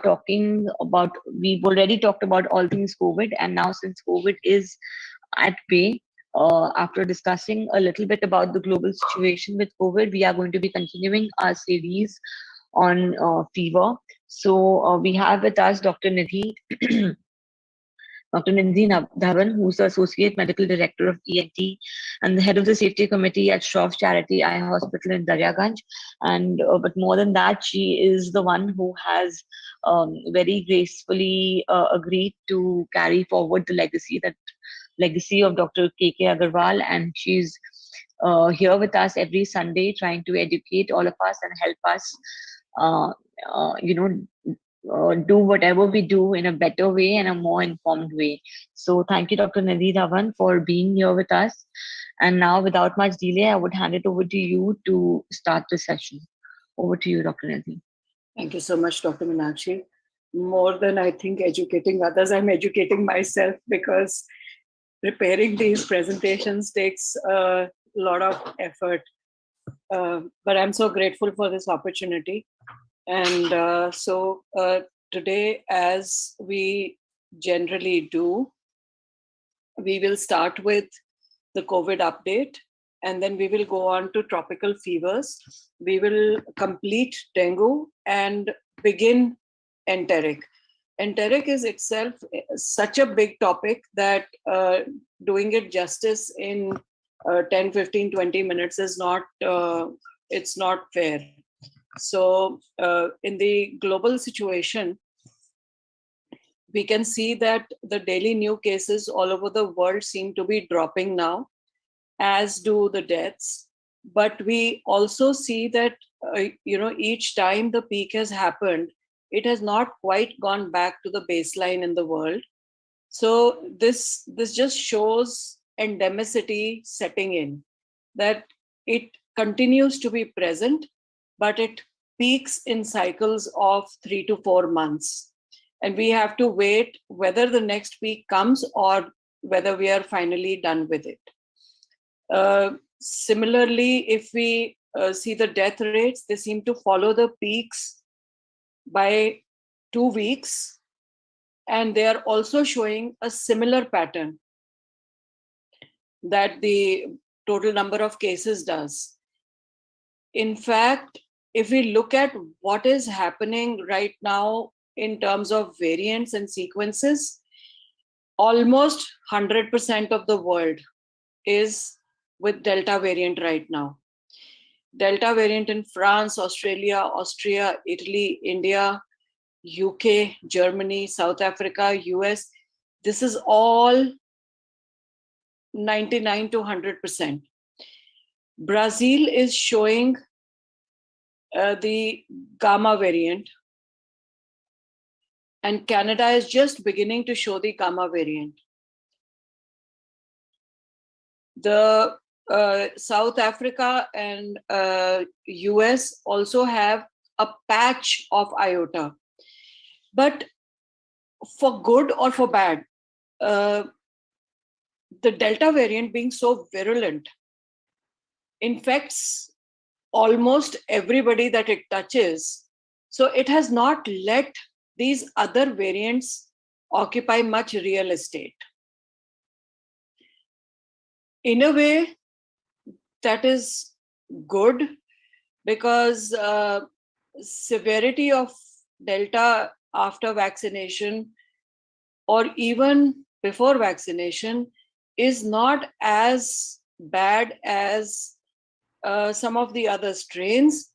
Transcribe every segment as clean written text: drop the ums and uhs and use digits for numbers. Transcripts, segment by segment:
talking about, we've already talked about all things COVID, and now since COVID is at bay, after discussing a little bit about the global situation with COVID, we are going to be continuing our series on fever. So we have with us Dr. Nidhi, Dr. Nidhi Dhawan, who's the Associate Medical Director of ENT and the head of the Safety Committee at Shroff Charity Eye Hospital in Daryaganj. And but more than that, she is the one who has very gracefully agreed to carry forward the legacy of Dr. K.K. Agarwal, and she's here with us every Sunday, trying to educate all of us and help us, uh, you know, do whatever we do in a better way and a more informed way. So thank you, Dr. Nidhi Dhawan, for being here with us. And now, without much delay, I would hand it over to you to start the session. Over to you, Dr. Nidhi. Thank you so much, Dr. Meenakshi. More than I think educating others, I'm educating myself, because preparing these presentations takes a lot of effort. But I'm so grateful for this opportunity. And so today, as we generally do, we will start with the COVID update, and then we will go on to tropical fevers. We will complete dengue and begin enteric. Enteric is itself such a big topic that doing it justice in 10, 15, 20 minutes is not, it's not fair. So in the global situation, we can see that the daily new cases all over the world seem to be dropping now, as do the deaths. But we also see that, each time the peak has happened, it has not quite gone back to the baseline in the world. So this just shows endemicity setting in, that it continues to be present, but it peaks in cycles of 3 to 4 months. And we have to wait whether the next peak comes or whether we are finally done with it. Similarly, if we see the death rates, they seem to follow the peaks by 2 weeks. And they are also showing a similar pattern that the total number of cases does. In fact, if we look at what is happening right now in terms of variants and sequences, almost 100% of the world is with Delta variant right now. Delta variant in France, Australia, Austria, Italy, India, UK, Germany, South Africa, US, this is all 99 to 100%. Brazil is showing the Gamma variant, and Canada is just beginning to show the Gamma variant. The South Africa and US also have a patch of iota. But for good or for bad, the Delta variant, being so virulent, infects almost everybody that it touches. So it has not let these other variants occupy much real estate. In a way, that is good, because severity of Delta after vaccination or even before vaccination is not as bad as some of the other strains.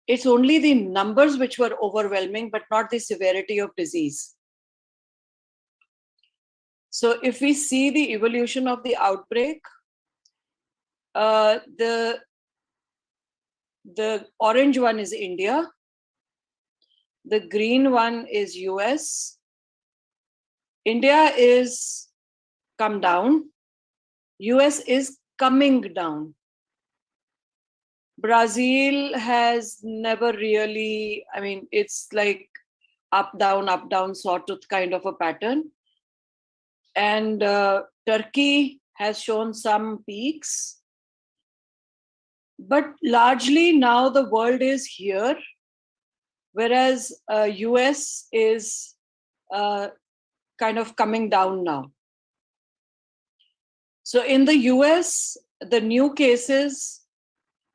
It's only the numbers which were overwhelming, but not the severity of disease. So if we see the evolution of the outbreak, the orange one is India, the green one is US. India is come down, US is coming down. Brazil has never really, I mean, it's like up, down sort of kind of a pattern. And Turkey has shown some peaks. But largely now the world is here. whereas US is kind of coming down now. So in the US, the new cases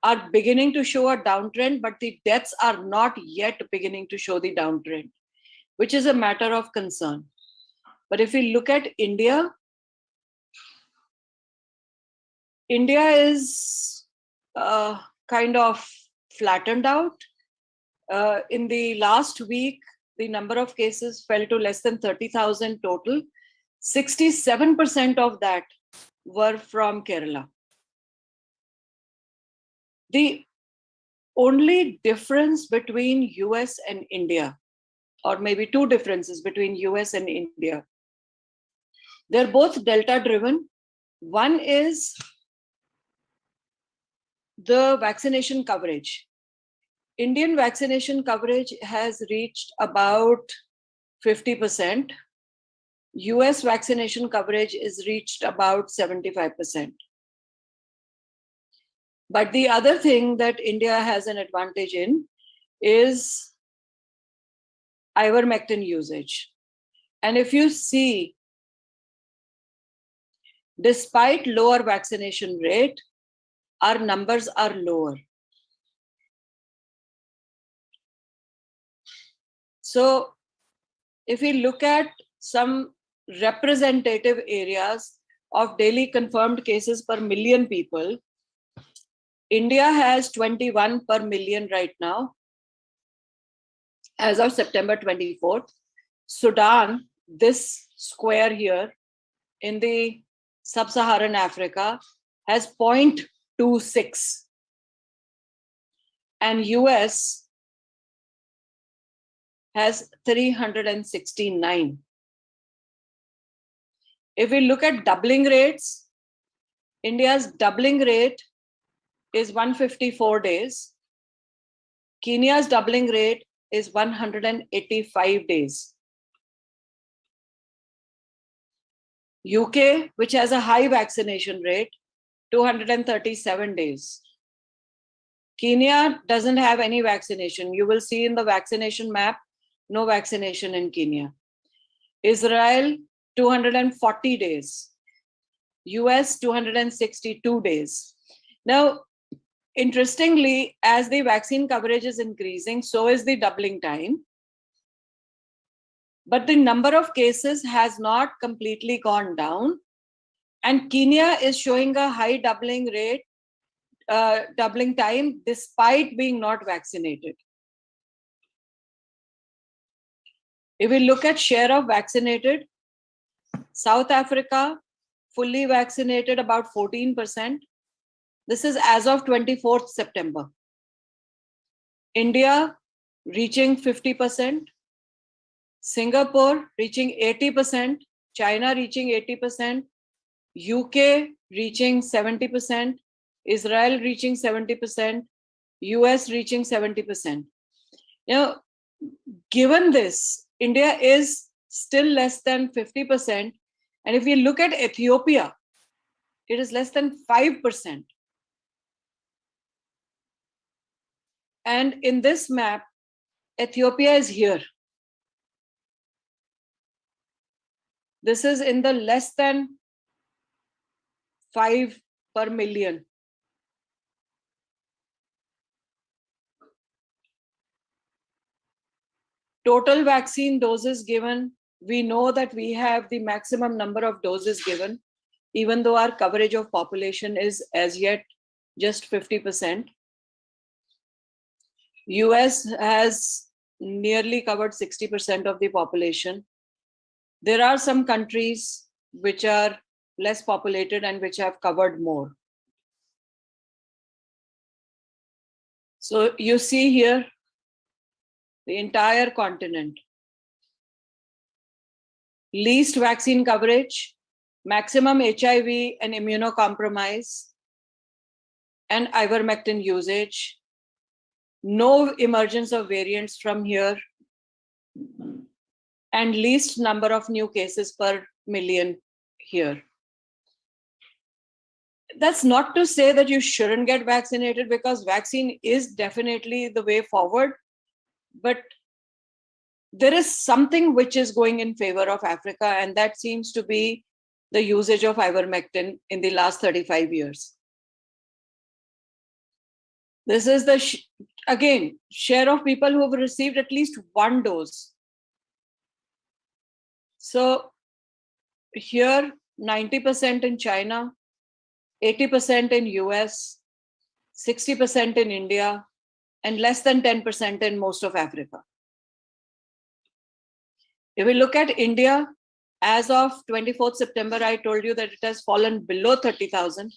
are beginning to show a downtrend, but the deaths are not yet beginning to show the downtrend, which is a matter of concern. But if we look at India, India is kind of flattened out. In the last week, the number of cases fell to less than 30,000 total. 67% of that were from Kerala. The only difference between US and India, or maybe two differences between US and India, they're both Delta driven. One is the vaccination coverage. Indian vaccination coverage has reached about 50%. US vaccination coverage is reached about 75%. But the other thing that India has an advantage in is ivermectin usage. And if you see, despite lower vaccination rate, our numbers are lower. So if we look at some representative areas of daily confirmed cases per million people, India has 21 per million right now, as of September 24th. Sudan, this square here in the sub-Saharan Africa, has 0.26. And US has 369. If we look at doubling rates, India's doubling rate is 154 days. Kenya's doubling rate is 185 days. UK, which has a high vaccination rate, 237 days. Kenya doesn't have any vaccination. You will see in the vaccination map, no vaccination in Kenya. Israel, 240 days. US, 262 days. Now, interestingly, as the vaccine coverage is increasing, so is the doubling time. But the number of cases has not completely gone down. And Kenya is showing a high doubling rate, doubling time, despite being not vaccinated. If we look at share of vaccinated, South Africa, fully vaccinated about 14%. This is as of 24th September. India reaching 50%. Singapore reaching 80%. China reaching 80%. UK reaching 70%. Israel reaching 70%. US reaching 70%. Given this, India is still less than 50%. And if we look at Ethiopia, it is less than 5%. And in this map, Ethiopia is here. This is in the less than 5 per million. Total vaccine doses given, we know that we have the maximum number of doses given, even though our coverage of population is as yet just 50%. US has nearly covered 60% of the population. There are some countries which are less populated and which have covered more. So you see here the entire continent. Least vaccine coverage, maximum HIV and immunocompromise, and ivermectin usage. No emergence of variants from here, and least number of new cases per million here. That's not to say that you shouldn't get vaccinated, because vaccine is definitely the way forward. But there is something which is going in favor of Africa, and that seems to be the usage of ivermectin in the last 35 years. This is the, again, share of people who have received at least one dose. So here, 90% in China, 80% in US, 60% in India, and less than 10% in most of Africa. If we look at India, as of 24th September, I told you that it has fallen below 30,000,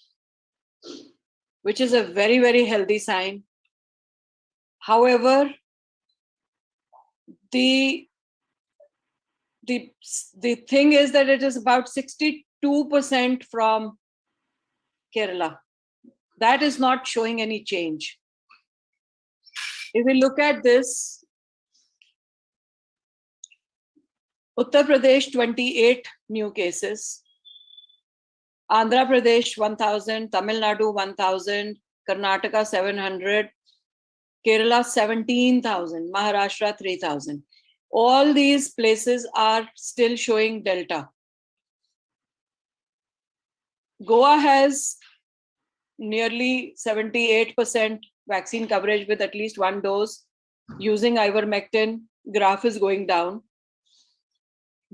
which is a very, very healthy sign. However, the thing is that it is about 62% from Kerala. That is not showing any change. If we look at this, Uttar Pradesh, 28 new cases. Andhra Pradesh, 1,000. Tamil Nadu, 1,000. Karnataka, 700. Kerala, 17,000. Maharashtra, 3,000. All these places are still showing Delta. Goa has nearly 78% vaccine coverage with at least one dose using ivermectin. Graph is going down.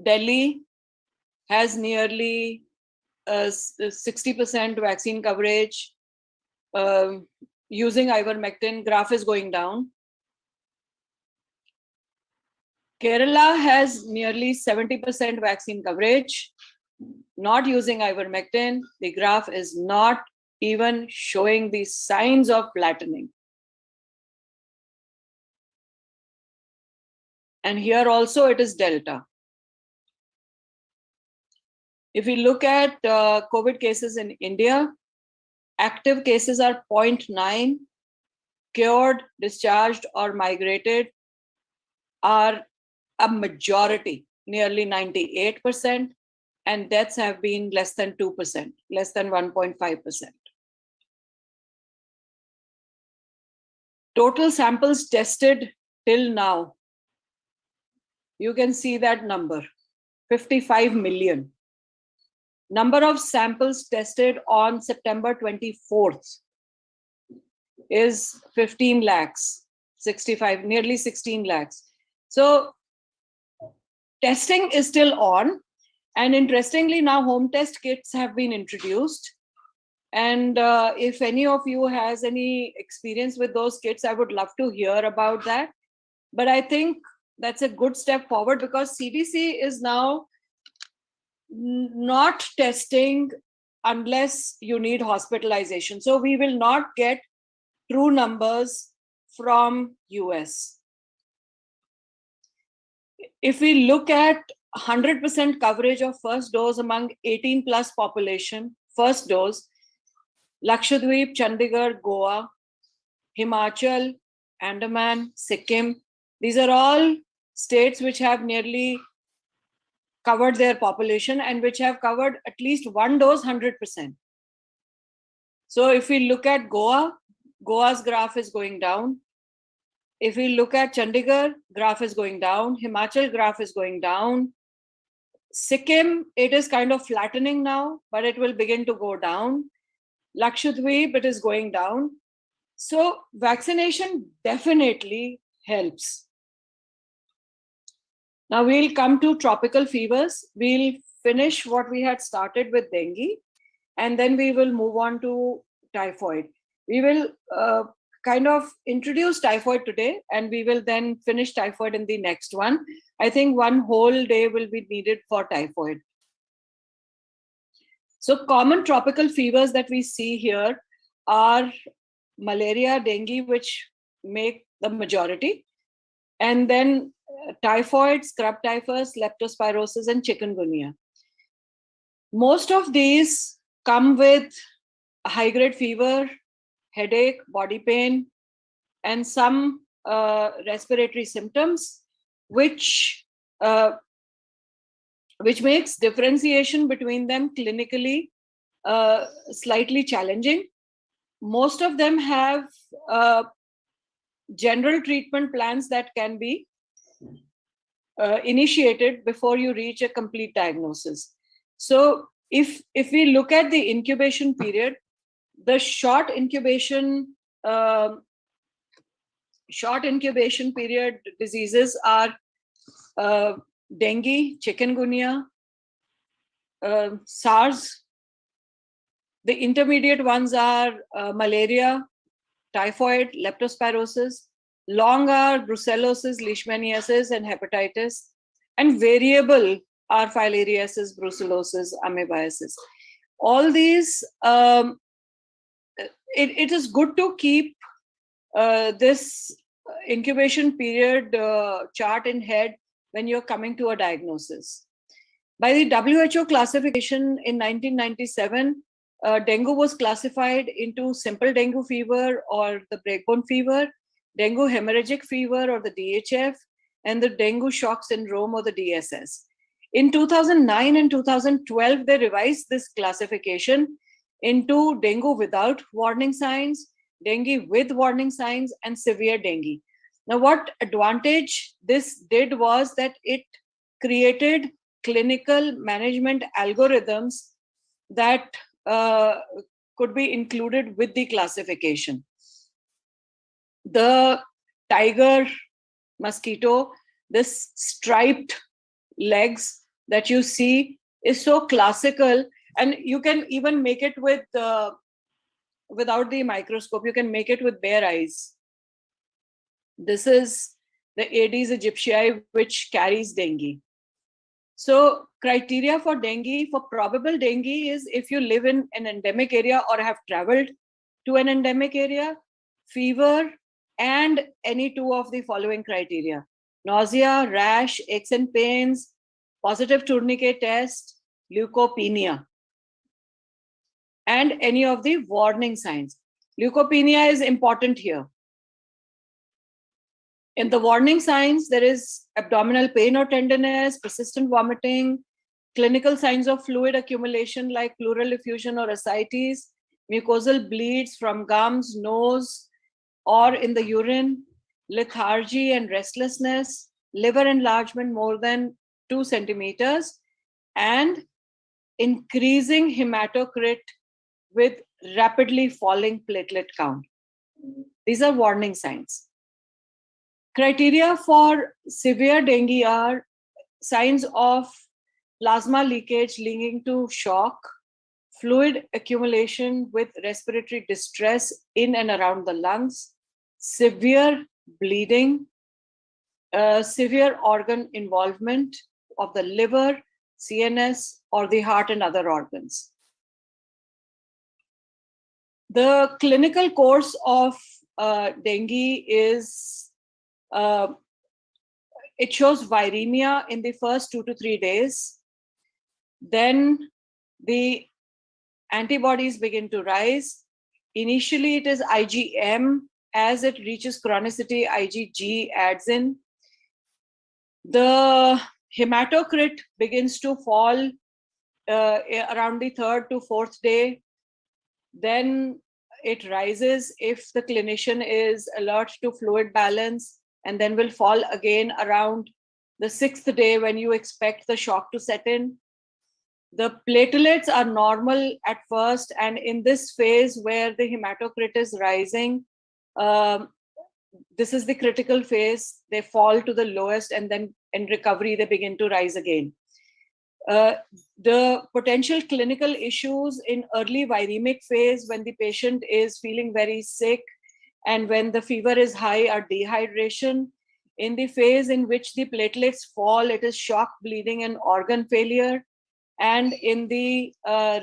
Delhi has nearly 60% vaccine coverage using ivermectin. Graph is going down. Kerala has nearly 70% vaccine coverage, not using ivermectin. The graph is not even showing the signs of flattening. And here also it is Delta. If we look at COVID cases in India, active cases are 0.9, cured, discharged, or migrated are a majority, nearly 98%, and deaths have been less than 2%, less than 1.5%. Total samples tested till now, you can see that number, 55 million. Number of samples tested on September 24th is 15 lakhs, 65, nearly 16 lakhs. So testing is still on. And interestingly, now home test kits have been introduced. And if any of you has any experience with those kits, I would love to hear about that. But I think that's a good step forward because CDC is now not testing unless you need hospitalization. So we will not get true numbers from US. If we look at 100% coverage of first dose among 18 plus population, first dose, Lakshadweep, Chandigarh, Goa, Himachal, Andaman, Sikkim, these are all states which have nearly covered their population and which have covered at least one dose 100%. So if we look at Goa, Goa's graph is going down. If we look at Chandigarh, graph is going down. Himachal graph is going down. Sikkim, it is kind of flattening now, but it will begin to go down. Lakshadweep, it is going down. So vaccination definitely helps. Now we'll come to tropical fevers. We'll finish what we had started with dengue, and then we will move on to typhoid. We will kind of introduce typhoid today, and we will then finish typhoid in the next one. I think one whole day will be needed for typhoid. So common tropical fevers that we see here are malaria, dengue, which make the majority, and then typhoid, scrub typhus, leptospirosis, and chikungunya. Most of these come with high-grade fever, headache, body pain, and some respiratory symptoms, which makes differentiation between them clinically slightly challenging. Most of them have general treatment plans that can be initiated before you reach a complete diagnosis. So if we look at the incubation period, the short incubation period diseases are dengue, chikungunya, SARS. The intermediate ones are malaria, typhoid, leptospirosis. Long are brucellosis, leishmaniasis, and hepatitis. And variable are filariasis, brucellosis, amoebiasis. All these, it is good to keep this incubation period chart in head when you're coming to a diagnosis. By the WHO classification in 1997, dengue was classified into simple dengue fever or the breakbone fever, dengue hemorrhagic fever or the DHF, and the dengue shock syndrome or the DSS. In 2009 and 2012, they revised this classification into dengue without warning signs, dengue with warning signs, and severe dengue. Now, what advantage this did was that it created clinical management algorithms that could be included with the classification. The tiger mosquito, this striped legs that you see is so classical, and you can even make it with without the microscope. You can make it with bare eyes. This is the Aedes aegypti, which carries dengue. So criteria for dengue, for probable dengue, is if you live in an endemic area or have traveled to an endemic area, fever, and any two of the following criteria: nausea, rash, aches and pains, positive tourniquet test, leukopenia, and any of the warning signs. Leukopenia is important here. In the warning signs, there is abdominal pain or tenderness, persistent vomiting, clinical signs of fluid accumulation like pleural effusion or ascites, mucosal bleeds from gums, nose, or in the urine, lethargy and restlessness, liver enlargement more than 2 centimeters, and increasing hematocrit with rapidly falling platelet count. These are warning signs. Criteria for severe dengue are signs of plasma leakage leading to shock, fluid accumulation with respiratory distress in and around the lungs, severe bleeding, severe organ involvement of the liver, CNS, or the heart and other organs. The clinical course of dengue is it shows viremia in the first 2 to 3 days. Then the antibodies begin to rise. Initially, it is IgM. As it reaches chronicity, IgG adds in. The hematocrit begins to fall around the 3rd to 4th day. Then it rises if the clinician is alert to fluid balance, and then will fall again around the 6th day when you expect the shock to set in. The platelets are normal at first, and in this phase where the hematocrit is rising, this is the critical phase. They fall to the lowest, and then in recovery, they begin to rise again. The potential clinical issues in early viremic phase, when the patient is feeling very sick and when the fever is high, are dehydration. In the phase in which the platelets fall, it is shock, bleeding, and organ failure. And in the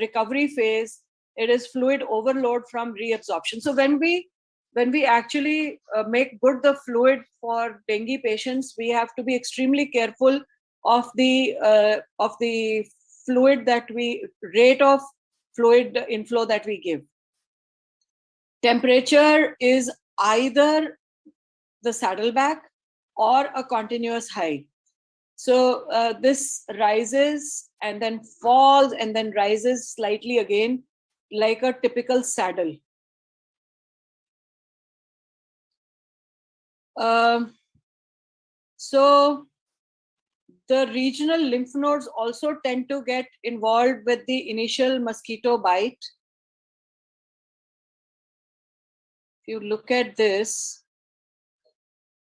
recovery phase, it is fluid overload from reabsorption. So when we actually make good the fluid for dengue patients, we have to be extremely careful of the fluid that we rate of fluid inflow that we give. Temperature is either the saddleback or a continuous high. So this rises and then falls and then rises slightly again, like a typical saddle. So the regional lymph nodes also tend to get involved with the initial mosquito bite. If you look at this,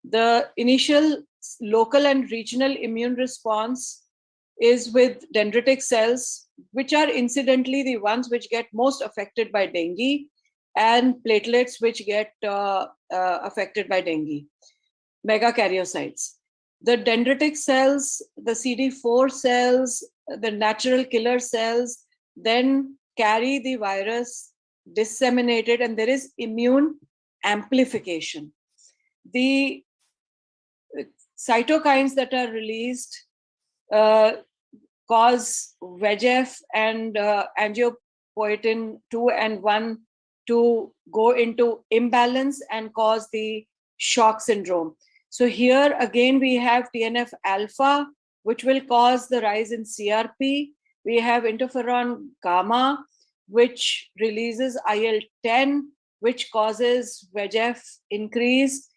the initial local and regional immune response is with dendritic cells, which are incidentally the ones which get most affected by dengue, and platelets which get affected by dengue, megakaryocytes. The dendritic cells, the CD4 cells, the natural killer cells then carry the virus, disseminate it, and there is immune amplification. The cytokines that are released cause VEGF and angiopoietin 2 and 1 to go into imbalance and cause the shock syndrome. So here again we have TNF alpha, which will cause the rise in CRP. We have interferon gamma, which releases IL-10, which causes VEGF increase.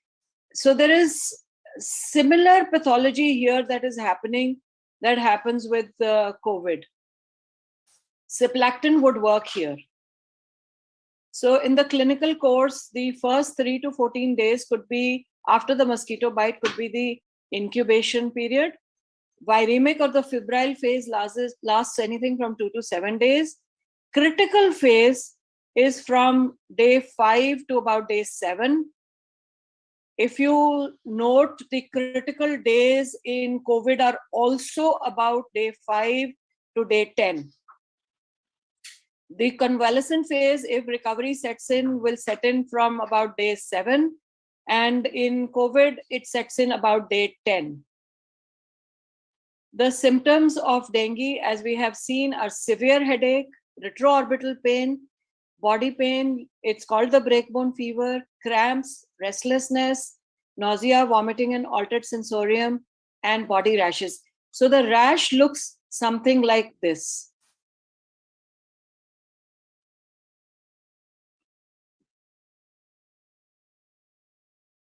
So there is similar pathology here that is happening, that happens with COVID. Ceplactin would work here. So in the clinical course, the first 3 to 14 days could be, after the mosquito bite, could be the incubation period. Viremic or the febrile phase lasts anything from 2 to 7 days. Critical phase is from day 5 to about day 7. If you note, the critical days in COVID are also about day 5 to day 10. The convalescent phase, if recovery sets in, will set in from about day 7. And in COVID, it sets in about day 10. The symptoms of dengue, as we have seen, are severe headache, retroorbital pain, body pain, it's called the breakbone fever, cramps, restlessness, nausea, vomiting, and altered sensorium, and body rashes. So the rash looks something like this.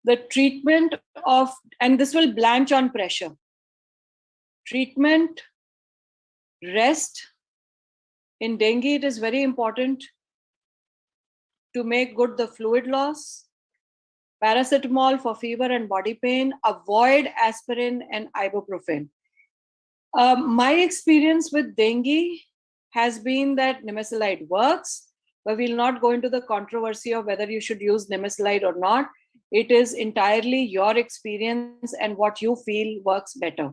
The treatment of, and this will blanch on pressure. Treatment, rest. In dengue, it is very important to make good the fluid loss. Paracetamol for fever and body pain. Avoid aspirin and ibuprofen. My experience with dengue has been that nimesulide works, but we'll not go into the controversy of whether you should use nimesulide or not. It is entirely your experience and what you feel works better.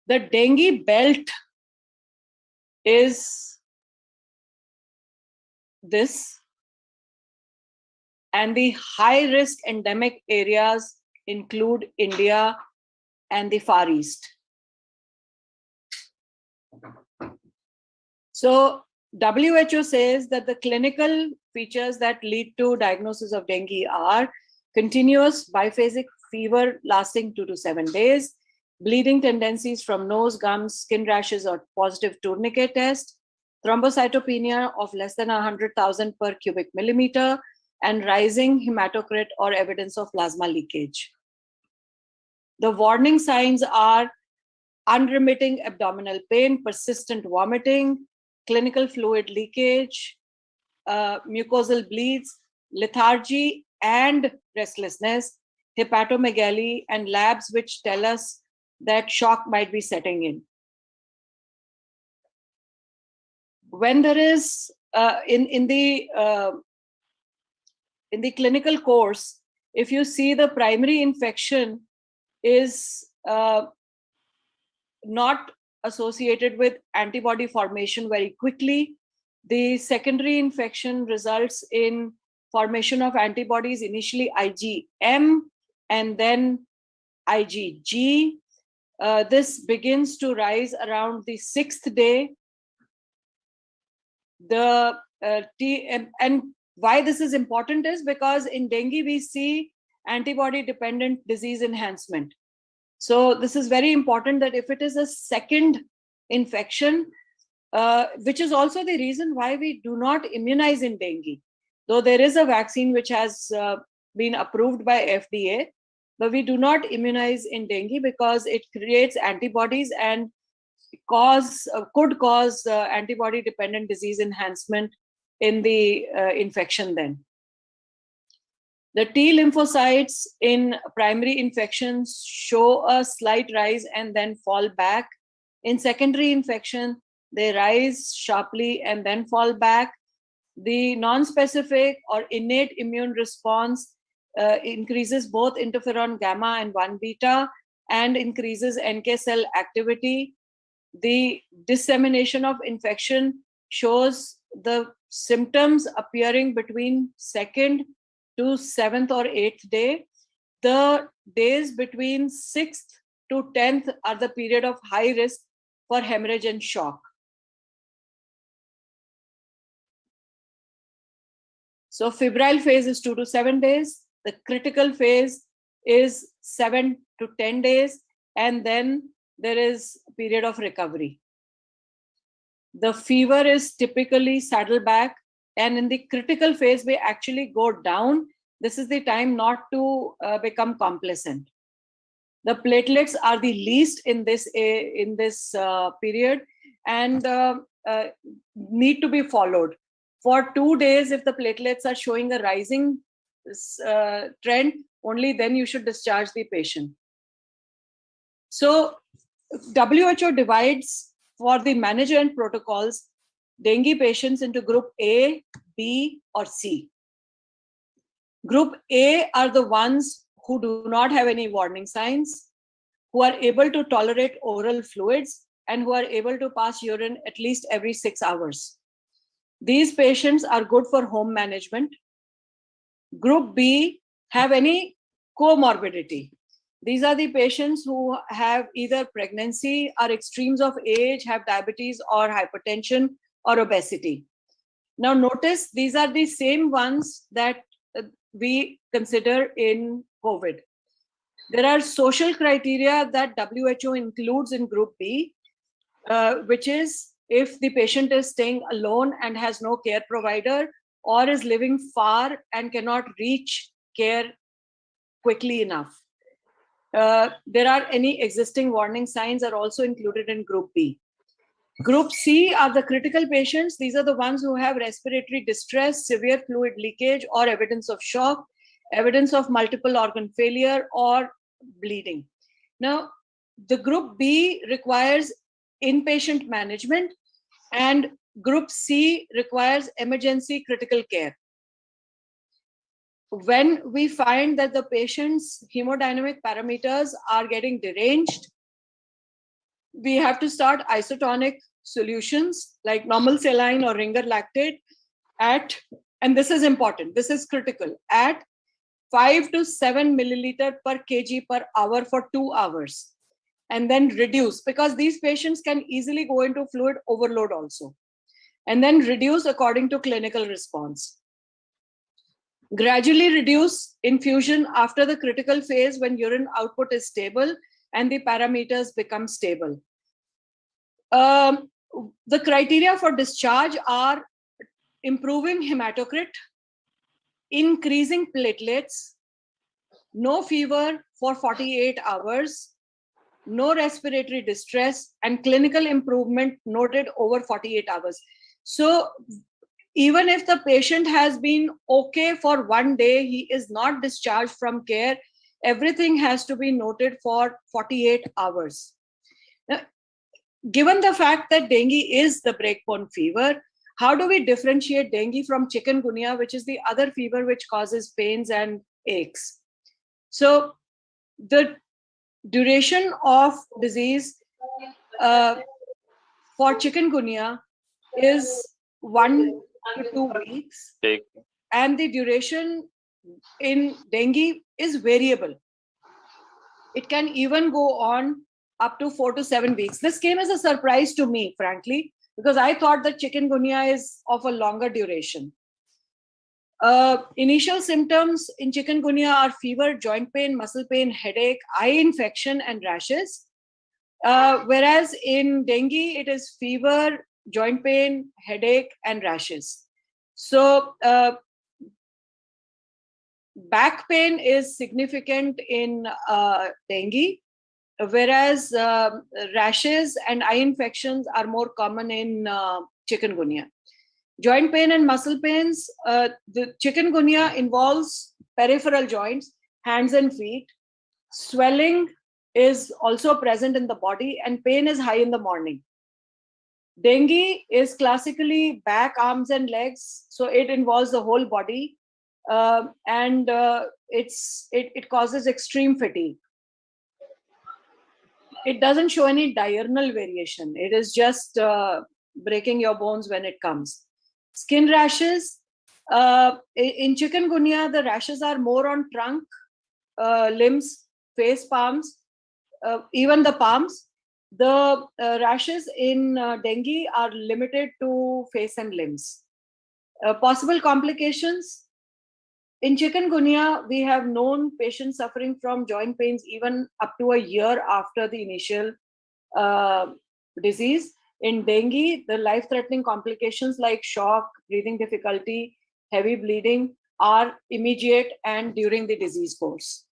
The dengue belt is this, and the high-risk endemic areas include India and the Far East. So WHO says that the clinical features that lead to diagnosis of dengue are continuous biphasic fever lasting 2 to 7 days, bleeding tendencies from nose, gums, skin rashes, or positive tourniquet test, thrombocytopenia of less than 100,000 per cubic millimeter, and rising hematocrit or evidence of plasma leakage. The warning signs are unremitting abdominal pain, persistent vomiting, clinical fluid leakage, mucosal bleeds, lethargy and restlessness, hepatomegaly, and labs which tell us that shock might be setting in. When there is, in the clinical course, if you see the primary infection is not associated with antibody formation very quickly, the secondary infection results in formation of antibodies, initially IgM and then IgG. This begins to rise around the 6th day. And why this is important is because in dengue we see antibody-dependent disease enhancement. So this is very important that if it is a second infection, which is also the reason why we do not immunize in dengue. though there is a vaccine which has been approved by FDA, but we do not immunize in dengue because it creates antibodies and could cause antibody dependent disease enhancement in the infection then. The T lymphocytes in primary infections show a slight rise and then fall back. In secondary infection, they rise sharply and then fall back. The non-specific or innate immune response increases both interferon gamma and 1 beta and increases NK cell activity. The dissemination of infection shows the symptoms appearing between 2nd to 7th or 8th day. The days between 6th to 10th are the period of high risk for hemorrhage and shock. So febrile phase is 2 to 7 days. The critical phase is 7 to 10 days. And then there is a period of recovery. The fever is typically saddleback. And in the critical phase, we actually go down. This is the time not to become complacent. The platelets are the least in this period and need to be followed. For 2 days, if the platelets are showing a rising trend, only then you should discharge the patient. So WHO divides for the management protocols dengue patients into group A, B, or C. Group A are the ones who do not have any warning signs, who are able to tolerate oral fluids, and who are able to pass urine at least every 6 hours. These patients are good for home management. Group B have any comorbidity. These are the patients who have either pregnancy or extremes of age, have diabetes or hypertension or obesity. Now notice these are the same ones that we consider in COVID. There are social criteria that WHO includes in group B, which is if the patient is staying alone and has no care provider, or is living far and cannot reach care quickly enough. There are any existing warning signs are also included in group B. Group C are the critical patients. These are the ones who have respiratory distress, severe fluid leakage, or evidence of shock, evidence of multiple organ failure, or bleeding. Now, the group B requires inpatient management, and group C requires emergency critical care. When we find that the patient's hemodynamic parameters are getting deranged, we have to start isotonic solutions like normal saline or ringer lactate at, and this is important, this is critical, at 5 to 7 milliliter per kg per hour for 2 hours, and then reduce, because these patients can easily go into fluid overload also, and then reduce according to clinical response. Gradually reduce infusion after the critical phase when urine output is stable and the parameters become stable. The criteria for discharge are improving hematocrit, increasing platelets, no fever for 48 hours, no respiratory distress, and clinical improvement noted over 48 hours. So even if the patient has been okay for 1 day, he is not discharged from care, everything has to be noted for 48 hours. Now, given the fact that dengue is the breakbone fever, how do we differentiate dengue from chikungunya, which is the other fever which causes pains and aches? So the duration of disease for chikungunya is 1 to 2 weeks, and the duration in dengue is variable. It can even go on up to 4 to 7 weeks. This came as a surprise to me, frankly, because I thought that chikungunya is of a longer duration. Initial symptoms in chikungunya are fever, joint pain, muscle pain, headache, eye infection, and rashes. Whereas in dengue, it is fever, joint pain, headache, and rashes. So back pain is significant in dengue, whereas rashes and eye infections are more common in chikungunya. Joint pain and muscle pains, the chikungunya involves peripheral joints, hands and feet. Swelling is also present in the body, and pain is high in the morning. Dengue is classically back, arms, and legs, so it involves the whole body, and it causes extreme fatigue. It doesn't show any diurnal variation. It is just breaking your bones when it comes. Skin rashes. In chikungunya, the rashes are more on trunk, limbs, face, palms, even the palms. The rashes in dengue are limited to face and limbs. Possible complications. In chikungunya, we have known patients suffering from joint pains even up to a year after the initial disease. In dengue, the life-threatening complications like shock, breathing difficulty, heavy bleeding are immediate and during the disease course.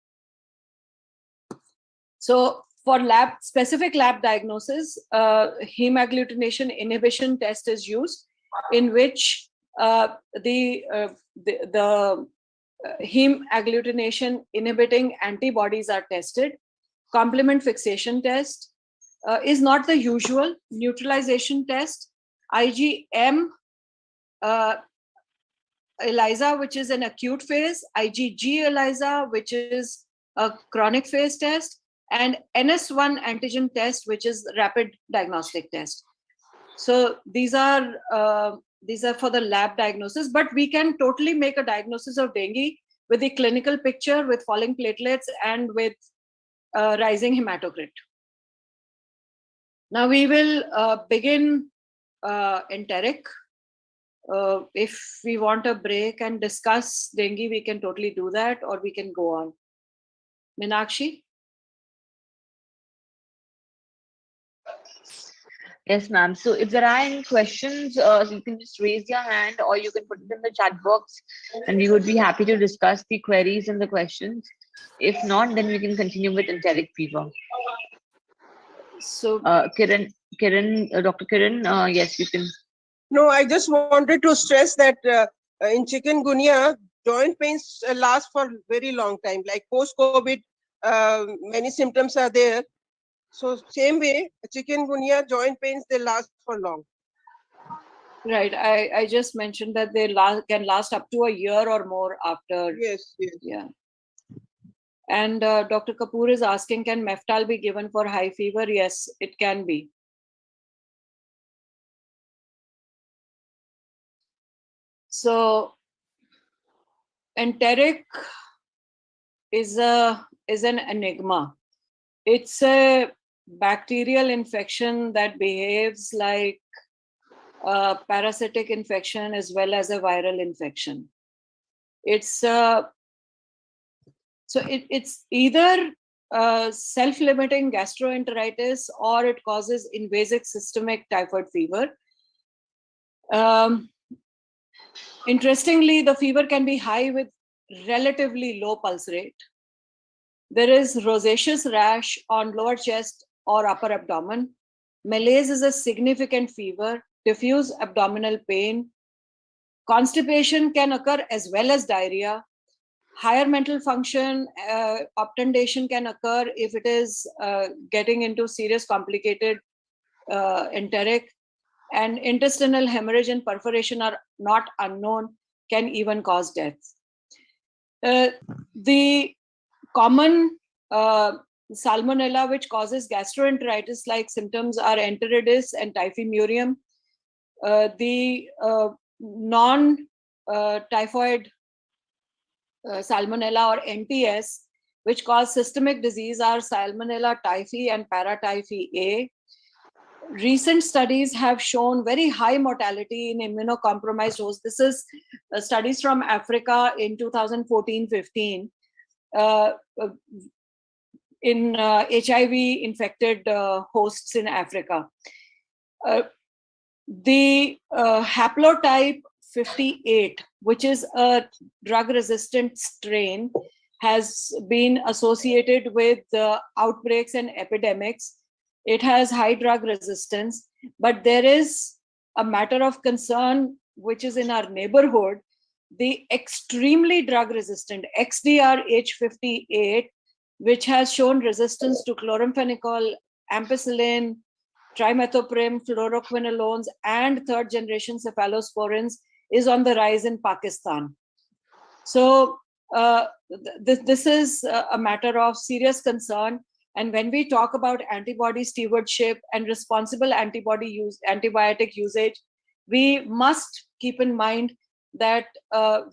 So for specific lab diagnosis, heme agglutination inhibition test is used, in which the heme agglutination inhibiting antibodies are tested. Complement fixation test is not the usual. Neutralization test, IgM ELISA, which is an acute phase, IgG ELISA, which is a chronic phase test, and NS1 antigen test, which is rapid diagnostic test. So these are for the lab diagnosis, but we can totally make a diagnosis of dengue with the clinical picture, with falling platelets and with rising hematocrit. Now we will begin enteric. If we want a break and discuss dengue, we can totally do that, or we can go on. Meenakshi? Yes, ma'am. So if there are any questions, you can just raise your hand or you can put it in the chat box and we would be happy to discuss the queries and the questions. If not, then we can continue with enteric fever. So, Dr. Kiran, yes, you can. No, I just wanted to stress that in chikungunya, joint pains last for very long time. Like post-COVID, many symptoms are there. So same way, chikungunya joint pains, they last for long. Right. I just mentioned that they can last up to a year or more after. Yes. Yeah. And Dr. Kapoor is asking, can Mephthal be given for high fever? Yes, it can be. So enteric is an enigma. It's a bacterial infection that behaves like a parasitic infection as well as a viral infection. It's it's either self-limiting gastroenteritis or it causes invasive systemic typhoid fever. Interestingly, the fever can be high with relatively low pulse rate. There is rosaceous rash on lower chest or upper abdomen. Malaise is a significant fever, diffuse abdominal pain. Constipation can occur as well as diarrhea. Higher mental function, obtundation can occur if it is getting into serious complicated enteric, and intestinal hemorrhage and perforation are not unknown, can even cause death. The common salmonella which causes gastroenteritis like symptoms are enteritis and typhimurium. The non-typhoid salmonella or NTS, which cause systemic disease, are Salmonella typhi and Paratyphi A. Recent studies have shown very high mortality in immunocompromised hosts. This is studies from Africa in 2014-15 in HIV infected hosts in Africa. The haplotype H58, which is a drug-resistant strain, has been associated with outbreaks and epidemics. It has high drug resistance, but there is a matter of concern which is in our neighborhood, the extremely drug resistant XDR H58, which has shown resistance to chloramphenicol, ampicillin, trimethoprim, fluoroquinolones, and third generation cephalosporins, is on the rise in Pakistan. So this is a matter of serious concern. And when we talk about antibody stewardship and responsible antibiotic usage, we must keep in mind that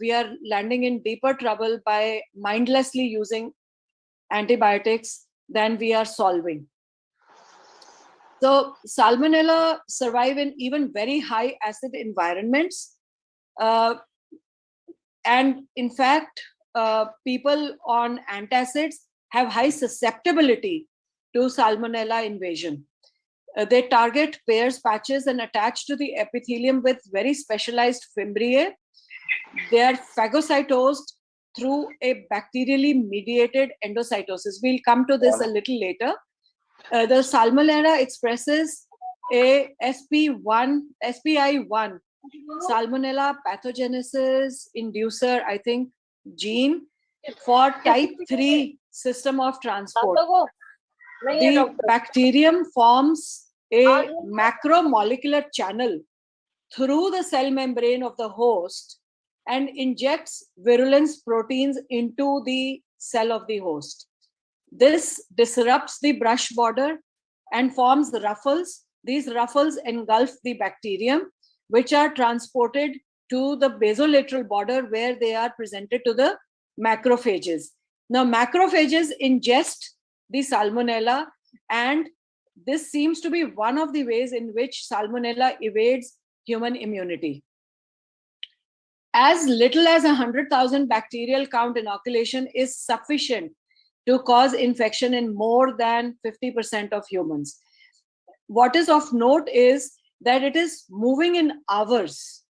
we are landing in deeper trouble by mindlessly using antibiotics than we are solving. So Salmonella survive in even very high acid environments. And in fact, people on antacids have high susceptibility to Salmonella invasion. They target Peyer's patches and attach to the epithelium with very specialized fimbriae. They are phagocytosed through a bacterially mediated endocytosis. We'll come to this a little later. The Salmonella expresses a SPI1, Salmonella pathogenesis inducer, I think, gene for type 3 system of transport. The bacterium forms a macromolecular channel through the cell membrane of the host and injects virulence proteins into the cell of the host. This disrupts the brush border and forms ruffles. These ruffles engulf the bacterium, which are transported to the basolateral border where they are presented to the macrophages. Now, macrophages ingest the Salmonella, and this seems to be one of the ways in which Salmonella evades human immunity. As little as 100,000 bacterial count inoculation is sufficient to cause infection in more than 50% of humans. What is of note is that it is moving in hours.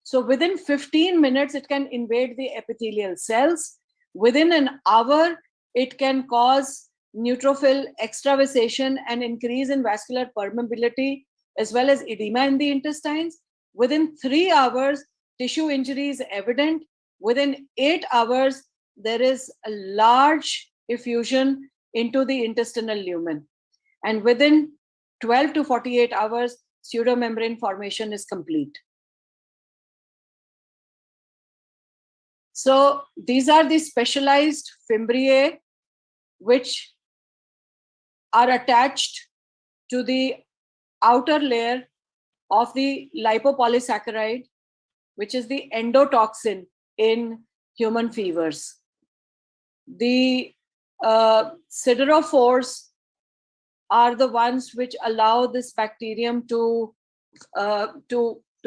So within 15 minutes, it can invade the epithelial cells. Within an hour, it can cause neutrophil extravasation and increase in vascular permeability, as well as edema in the intestines. Within 3 hours, tissue injury is evident. Within 8 hours, there is a large effusion into the intestinal lumen. And within 12 to 48 hours, pseudomembrane formation is complete. So these are the specialized fimbriae which are attached to the outer layer of the lipopolysaccharide, which is the endotoxin in human fevers. The siderophores are the ones which allow this bacterium to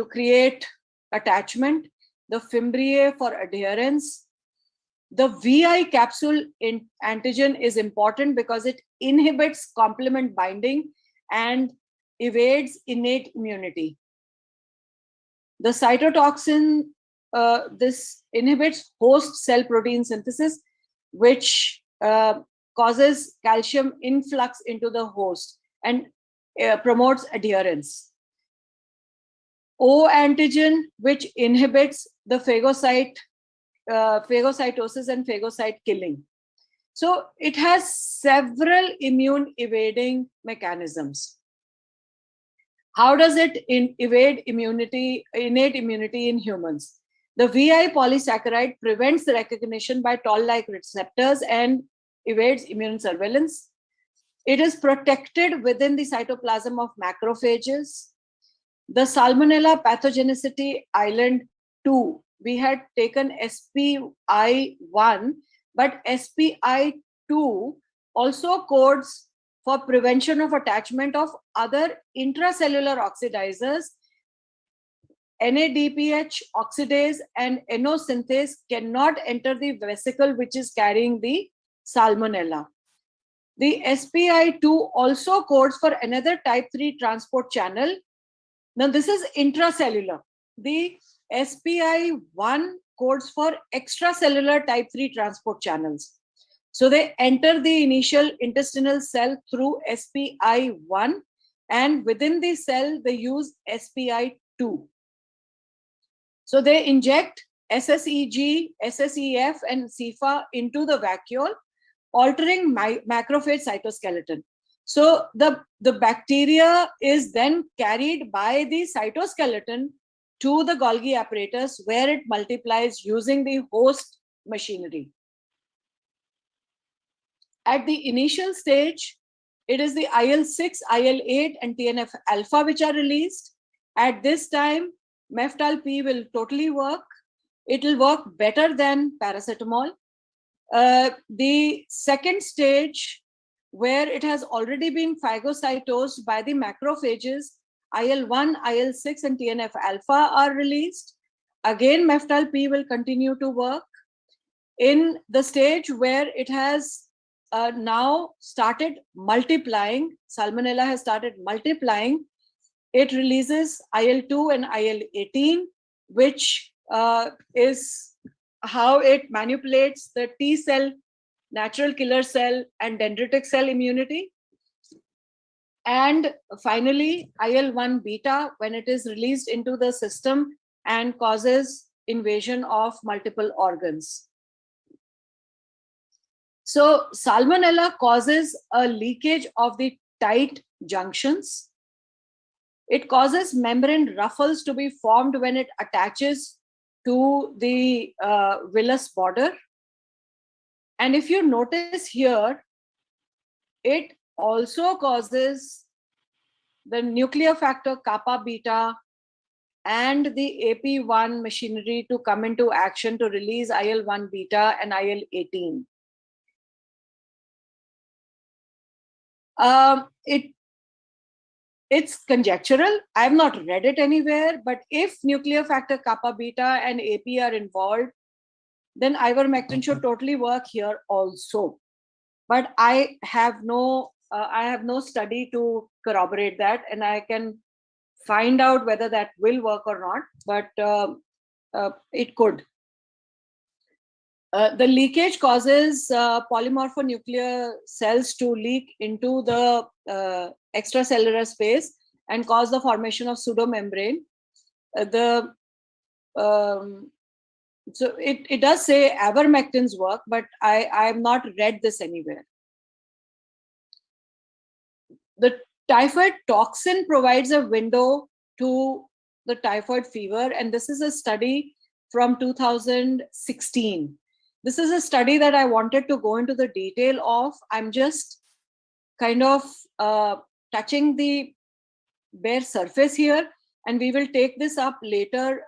create attachment. The fimbriae for adherence. The VI capsule antigen is important because it inhibits complement binding and evades innate immunity. The cytotoxin, this inhibits host cell protein synthesis, which causes calcium influx into the host and promotes adherence. O antigen, which inhibits the phagocytosis and phagocyte killing. So it has several immune evading mechanisms. How does it evade innate immunity in humans? The VI polysaccharide prevents the recognition by toll-like receptors and evades immune surveillance. It is protected within the cytoplasm of macrophages. The Salmonella pathogenicity island 2, we had taken SPI1, but SPI2 also codes for prevention of attachment of other intracellular oxidizers. NADPH oxidase and NO synthase cannot enter the vesicle which is carrying the Salmonella. The SPI2 also codes for another type 3 transport channel. Now, this is intracellular. The SPI1 codes for extracellular type 3 transport channels. So they enter the initial intestinal cell through SPI1, and within the cell, they use SPI2. So they inject SSEG, SSEF, and CFA into the vacuole, altering macrophage cytoskeleton. So the bacteria is then carried by the cytoskeleton to the Golgi apparatus, where it multiplies using the host machinery. At the initial stage, it is the IL-6, IL-8, and TNF-alpha which are released. At this time, Mephthal P will totally work. It will work better than paracetamol. The second stage, where it has already been phagocytosed by the macrophages, IL-1, IL-6, and TNF-alpha are released. Again, Mephthal P will continue to work. In the stage where it has now started multiplying, Salmonella has started multiplying, it releases IL-2 and IL-18, which is how it manipulates the T cell, natural killer cell, and dendritic cell immunity. And finally, IL-1 beta, when it is released into the system and causes invasion of multiple organs. So Salmonella causes a leakage of the tight junctions. It causes membrane ruffles to be formed when it attaches to the villus border. And if you notice here, it also causes the nuclear factor kappa beta and the AP1 machinery to come into action to release IL-1 beta and IL-18. It's conjectural. I have not read it anywhere, but if nuclear factor kappa beta and AP are involved, then ivermectin should totally work here also. But I have no study to corroborate that, and I can find out whether that will work or not. But it could. The leakage causes polymorphonuclear cells to leak into the extracellular space and cause the formation of pseudomembrane. So it does say ivermectin's work, but I have not read this anywhere. The typhoid toxin provides a window to the typhoid fever, and this is a study from 2016. This is a study that I wanted to go into the detail of. I'm just kind of touching the bare surface here, and we will take this up later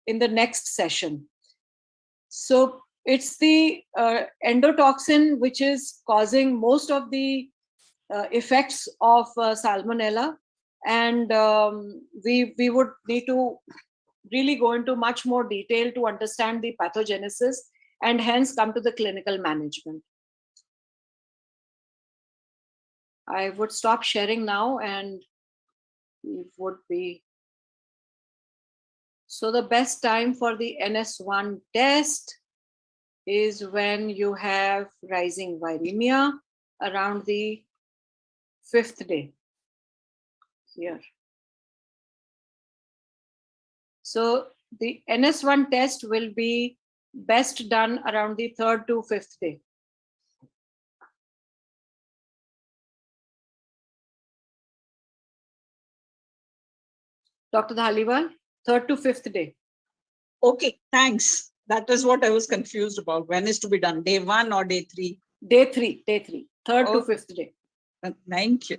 in the next session. So it's the endotoxin which is causing most of the effects of Salmonella, and we would need to really go into much more detail to understand the pathogenesis and hence come to the clinical management. I would stop sharing now, and we would be. So the best time for the NS1 test is when you have rising viremia around the 5th day here. So the NS1 test will be best done around the 3rd to 5th day. Dr. Dhaliwal, 3rd to 5th day. Okay, thanks. That is what I was confused about. When is to be done? Day 1 or day 3? Day 3, 3rd to 5th day. Thank you.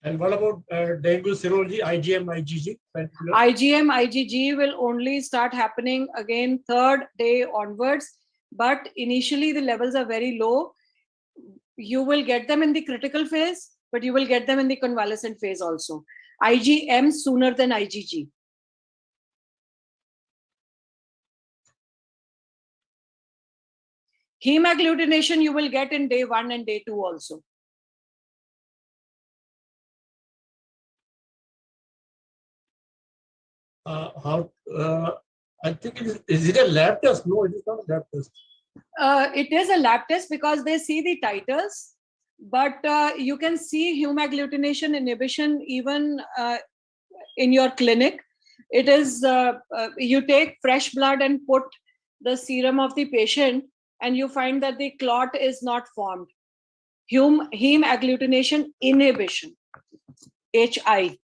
And what about dengue serology, IgM, IgG? IgM, IgG will only start happening again 3rd day onwards, but initially the levels are very low. You will get them in the critical phase, but you will get them in the convalescent phase also. IgM sooner than IgG. Heme agglutination you will get in day 1 and day 2 also. I think is it a lab test? No, it is not a lab test. It is a lab test because they see the titers, but you can see heme agglutination inhibition even in your clinic. It is, you take fresh blood and put the serum of the patient and you find that the clot is not formed. Heme agglutination inhibition, HI.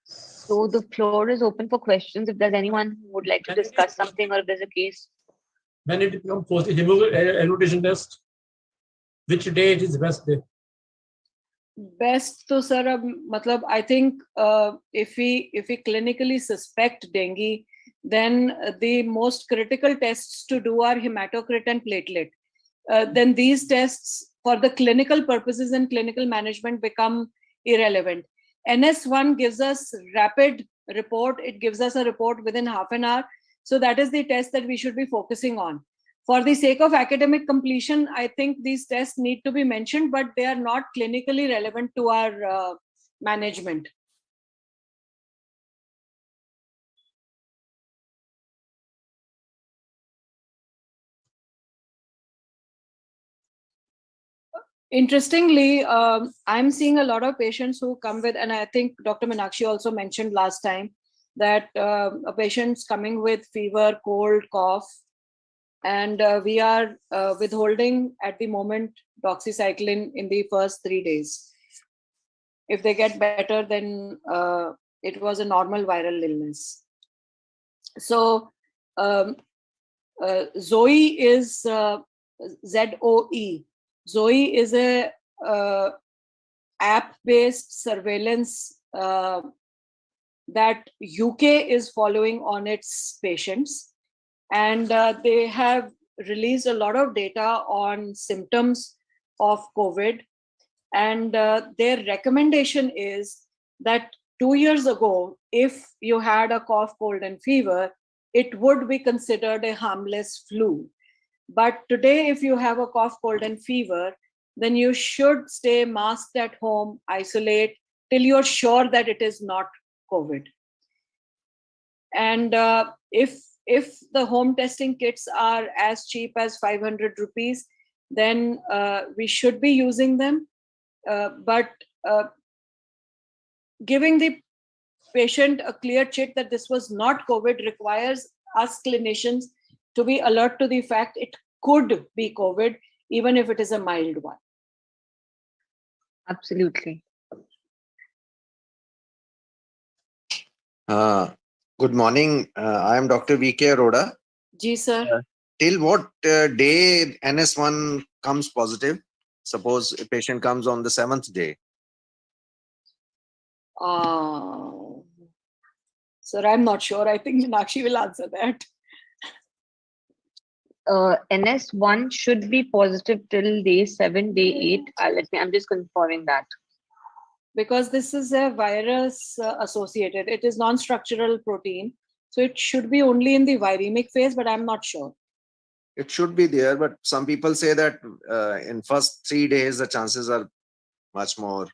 So the floor is open for questions. If there's anyone who would like to discuss something or if there's a case. When it becomes positive hemoglobin annotation test, which day it is best day? Best to sir, matlab, I think if we clinically suspect dengue, then the most critical tests to do are hematocrit and platelet. Then these tests for the clinical purposes and clinical management become irrelevant. NS1 gives us rapid report. It gives us a report within half an hour. So that is the test that we should be focusing on. For the sake of academic completion, I think these tests need to be mentioned, but they are not clinically relevant to our management. Interestingly, I'm seeing a lot of patients who come with, and I think Dr. Meenakshi also mentioned last time that a patient's coming with fever, cold, cough, and we are withholding at the moment doxycycline in the first 3 days. If they get better, then it was a normal viral illness. So Zoe is ZOE. Zoe is a app-based surveillance that UK is following on its patients, and they have released a lot of data on symptoms of COVID, and their recommendation is that 2 years ago, if you had a cough, cold, and fever, it would be considered a harmless flu. But today, if you have a cough, cold, and fever, then you should stay masked at home, isolate till you're sure that it is not COVID. And if the home testing kits are as cheap as 500 rupees, then we should be using them. But giving the patient a clear chit that this was not COVID requires us clinicians to be alert to the fact it could be COVID, even if it is a mild one. Absolutely. Good morning. I am Dr. V.K. Arora. Ji, sir. Till what day NS1 comes positive? Suppose a patient comes on the 7th day. Sir, I'm not sure. I think Meenakshi will answer that. NS1 should be positive till day 7, day 8. I'm just confirming that. Because this is a virus associated. It is non-structural protein. So it should be only in the viremic phase, but I'm not sure. It should be there, but some people say that in first 3 days, the chances are much more.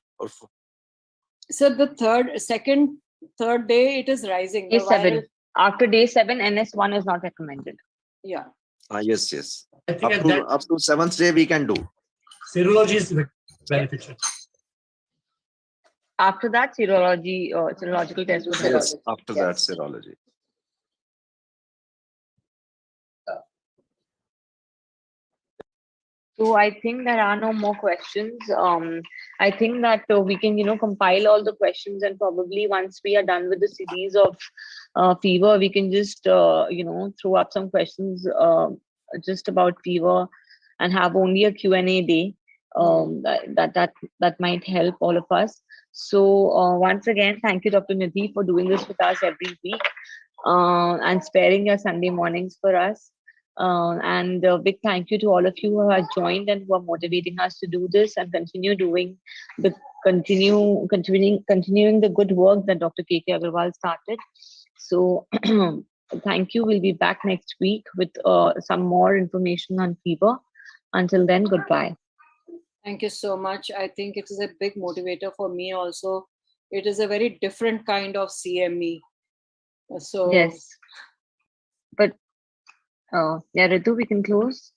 So the third day, it is rising. Day 7. After day 7, NS1 is not recommended. Yeah. Yes, yes. I think Up to 7th day, we can do. Serology is beneficial. After that, serological test would help. Yes, after that, serology. So I think there are no more questions. I think that we can, compile all the questions, and probably once we are done with the series of fever, we can just, throw up some questions just about fever and have only a Q&A day. That might help all of us. So once again, thank you, Dr. Nidhi, for doing this with us every week and sparing your Sunday mornings for us. And a big thank you to all of you who have joined and who are motivating us to do this and continuing the good work that Dr. K.K. Agarwal started. So thank you. We'll be back next week with some more information on fever. Until then, goodbye. Thank you so much. I think it is a big motivator for me also. It is a very different kind of CME. So Yes. But yeah, Ritu, we can close.